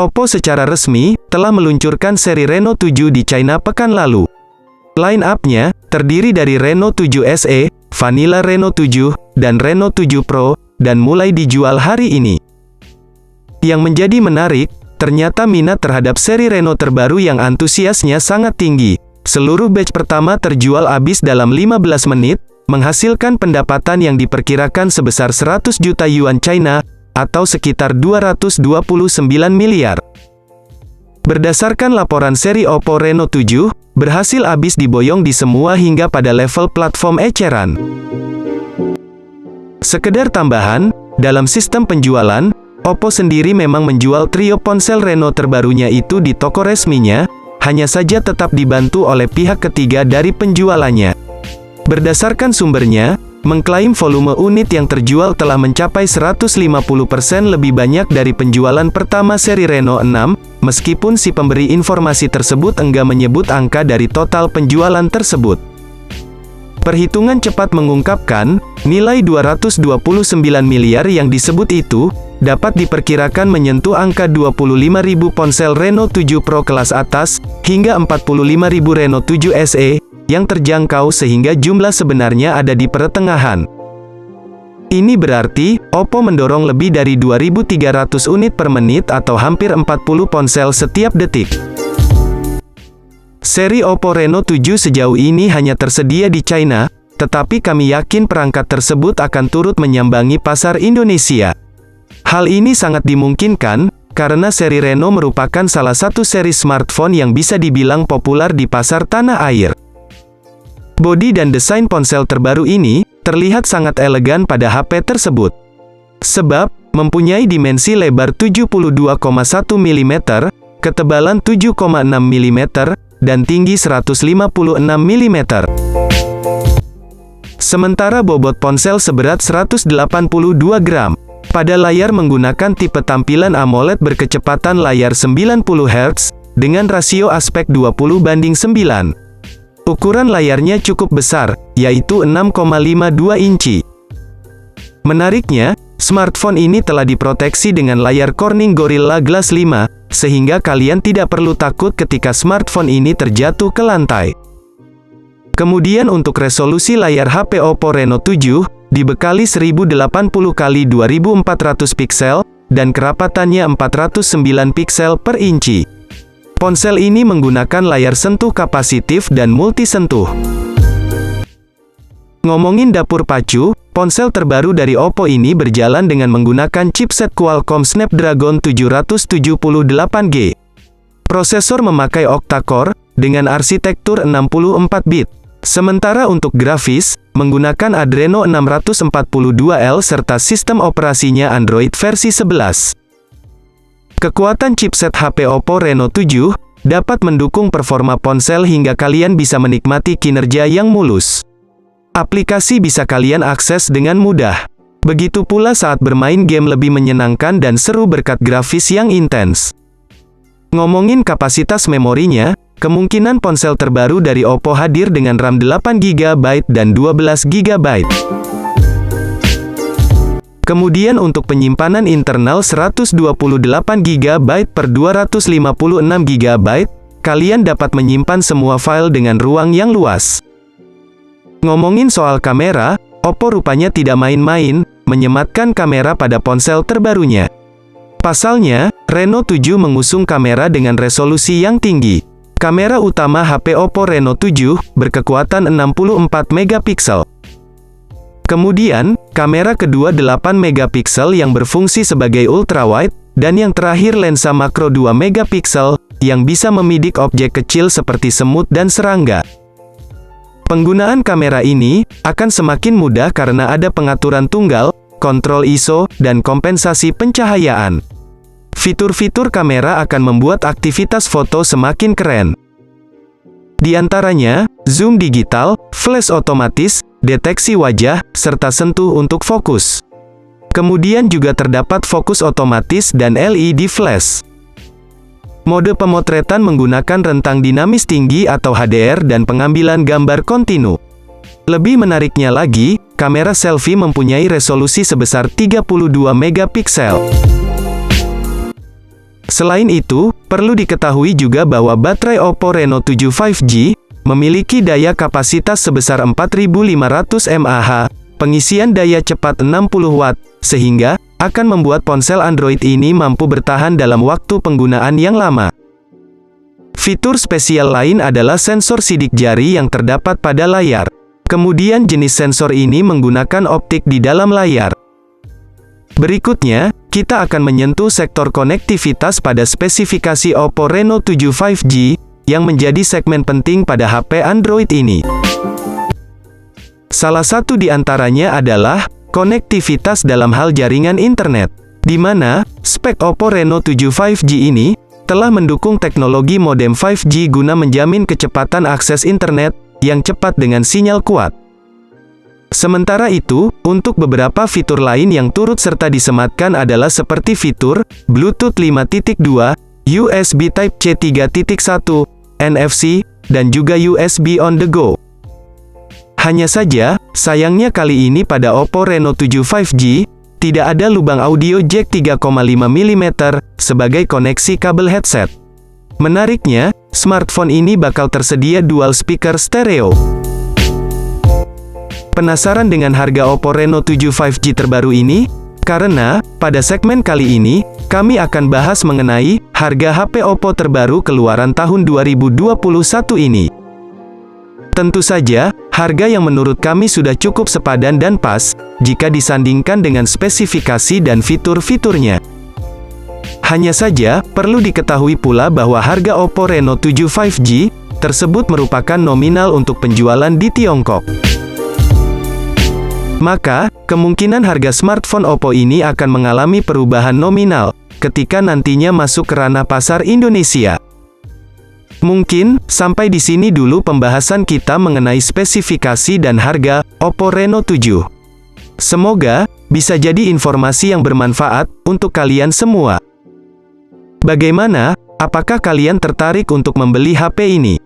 Oppo secara resmi telah meluncurkan seri Reno 7 di China pekan lalu. Line-up-nya terdiri dari Reno 7 SE, Vanilla Reno 7, dan Reno 7 Pro, dan mulai dijual hari ini. Yang menjadi menarik, ternyata minat terhadap seri Reno terbaru yang antusiasnya sangat tinggi. Seluruh batch pertama terjual habis dalam 15 menit, menghasilkan pendapatan yang diperkirakan sebesar 100 juta yuan China, atau sekitar 229 miliar. Berdasarkan laporan seri Oppo Reno 7, berhasil habis diboyong di semua hingga pada level platform eceran. Sekedar tambahan, dalam sistem penjualan, Oppo sendiri memang menjual trio ponsel Reno terbarunya itu di toko resminya, hanya saja tetap dibantu oleh pihak ketiga dari penjualannya. Berdasarkan sumbernya, mengklaim volume unit yang terjual telah mencapai 150% lebih banyak dari penjualan pertama seri Reno 6, meskipun si pemberi informasi tersebut enggan menyebut angka dari total penjualan tersebut. Perhitungan cepat mengungkapkan, nilai 229 miliar yang disebut itu, dapat diperkirakan menyentuh angka 25.000 ponsel Reno 7 Pro kelas atas, hingga 45.000 Reno 7 SE, yang terjangkau sehingga jumlah sebenarnya ada di pertengahan. Ini berarti, Oppo mendorong lebih dari 2.300 unit per menit atau hampir 40 ponsel setiap detik. Seri Oppo Reno 7 sejauh ini hanya tersedia di China, tetapi kami yakin perangkat tersebut akan turut menyambangi pasar Indonesia. Hal ini sangat dimungkinkan, karena seri Reno merupakan salah satu seri smartphone yang bisa dibilang populer di pasar tanah air. Bodi dan desain ponsel terbaru ini terlihat sangat elegan pada HP tersebut. Sebab, mempunyai dimensi lebar 72,1 mm, ketebalan 7,6 mm, dan tinggi 156 mm. Sementara bobot ponsel seberat 182 gram. Pada layar menggunakan tipe tampilan AMOLED berkecepatan layar 90 Hz, dengan rasio aspek 20:9. Ukuran layarnya cukup besar, yaitu 6,52 inci. Menariknya, smartphone ini telah diproteksi dengan layar Corning Gorilla Glass 5, sehingga kalian tidak perlu takut ketika smartphone ini terjatuh ke lantai. Kemudian untuk resolusi layar HP Oppo Reno 7, dibekali 1080x2400 piksel, dan kerapatannya 409 piksel per inci. Ponsel ini menggunakan layar sentuh kapasitif dan multi sentuh. Ngomongin dapur pacu, ponsel terbaru dari Oppo ini berjalan dengan menggunakan chipset Qualcomm Snapdragon 778G. Prosesor memakai octa-core, dengan arsitektur 64 bit. Sementara untuk grafis, menggunakan Adreno 642L serta sistem operasinya Android versi 11. Kekuatan chipset HP Oppo Reno 7 dapat mendukung performa ponsel hingga kalian bisa menikmati kinerja yang mulus. Aplikasi bisa kalian akses dengan mudah. Begitu pula saat bermain game lebih menyenangkan dan seru berkat grafis yang intens. Ngomongin kapasitas memorinya, kemungkinan ponsel terbaru dari Oppo hadir dengan RAM 8GB dan 12GB. Kemudian untuk penyimpanan internal 128GB per 256GB, kalian dapat menyimpan semua file dengan ruang yang luas. Ngomongin soal kamera, Oppo rupanya tidak main-main, menyematkan kamera pada ponsel terbarunya. Pasalnya, Reno 7 mengusung kamera dengan resolusi yang tinggi. Kamera utama HP Oppo Reno 7, berkekuatan 64 megapiksel. Kemudian, kamera kedua 8 megapiksel yang berfungsi sebagai ultrawide, dan yang terakhir lensa makro 2 megapiksel, yang bisa membidik objek kecil seperti semut dan serangga. Penggunaan kamera ini akan semakin mudah karena ada pengaturan tunggal, kontrol ISO, dan kompensasi pencahayaan. Fitur-fitur kamera akan membuat aktivitas foto semakin keren. Di antaranya, zoom digital, flash otomatis, deteksi wajah, serta sentuh untuk fokus. Kemudian juga terdapat fokus otomatis dan LED flash. Mode pemotretan menggunakan rentang dinamis tinggi atau HDR dan pengambilan gambar kontinu. Lebih menariknya lagi, kamera selfie mempunyai resolusi sebesar 32 megapiksel. Selain itu, perlu diketahui juga bahwa baterai Oppo Reno 7 5G memiliki daya kapasitas sebesar 4500 mAh, pengisian daya cepat 60 Watt, sehingga akan membuat ponsel Android ini mampu bertahan dalam waktu penggunaan yang lama. Fitur spesial lain adalah sensor sidik jari yang terdapat pada layar. Kemudian jenis sensor ini menggunakan optik di dalam layar. Berikutnya, kita akan menyentuh sektor konektivitas pada spesifikasi Oppo Reno 7 5G, yang menjadi segmen penting pada HP Android ini. Salah satu di antaranya adalah konektivitas dalam hal jaringan internet, di mana spek Oppo Reno 7 5G ini telah mendukung teknologi modem 5G guna menjamin kecepatan akses internet yang cepat dengan sinyal kuat. Sementara itu, untuk beberapa fitur lain yang turut serta disematkan adalah seperti fitur Bluetooth 5.2, USB Type-C 3.1, NFC, dan juga USB on the go. Hanya saja, sayangnya kali ini pada Oppo Reno 7 5G, tidak ada lubang audio jack 3,5 mm sebagai koneksi kabel headset. Menariknya, smartphone ini bakal tersedia dual speaker stereo. Penasaran dengan harga Oppo Reno 7 5G terbaru ini? Karena, pada segmen kali ini, kami akan bahas mengenai harga HP Oppo terbaru keluaran tahun 2021 ini. Tentu saja, harga yang menurut kami sudah cukup sepadan dan pas, jika disandingkan dengan spesifikasi dan fitur-fiturnya. Hanya saja, perlu diketahui pula bahwa harga Oppo Reno 7 5G tersebut merupakan nominal untuk penjualan di Tiongkok. Maka, kemungkinan harga smartphone Oppo ini akan mengalami perubahan nominal ketika nantinya masuk ke ranah pasar Indonesia. Mungkin, sampai di sini dulu pembahasan kita mengenai spesifikasi dan harga Oppo Reno 7. Semoga bisa jadi informasi yang bermanfaat untuk kalian semua. Bagaimana? Apakah kalian tertarik untuk membeli HP ini?